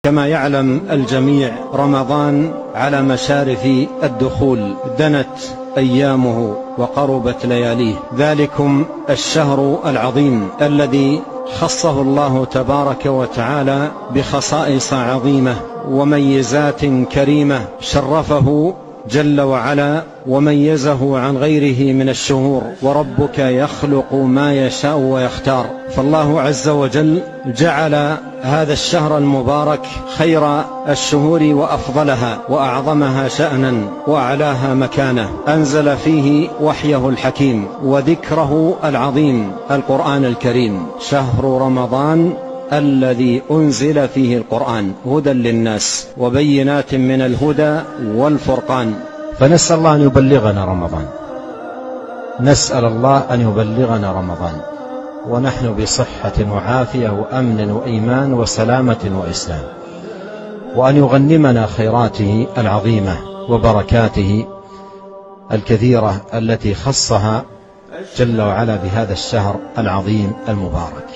كما يعلم الجميع رمضان على مشارف الدخول، دنت أيامه وقربت لياليه. ذلكم الشهر العظيم الذي خصه الله تبارك وتعالى بخصائص عظيمة وميزات كريمة، شرفه جل وعلا وميزه عن غيره من الشهور. وربك يخلق ما يشاء ويختار. فالله عز وجل جعل هذا الشهر المبارك خير الشهور وأفضلها وأعظمها شأنا وأعلاها مكانة، أنزل فيه وحيه الحكيم وذكره العظيم القرآن الكريم. شهر رمضان الذي أنزل فيه القرآن هدى للناس وبينات من الهدى والفرقان. فنسأل الله أن يبلغنا رمضان، نسأل الله أن يبلغنا رمضان ونحن بصحة وعافية وأمن وإيمان وسلامة وإسلام، وأن يغنمنا خيراته العظيمة وبركاته الكثيرة التي خصها جل وعلا بهذا الشهر العظيم المبارك.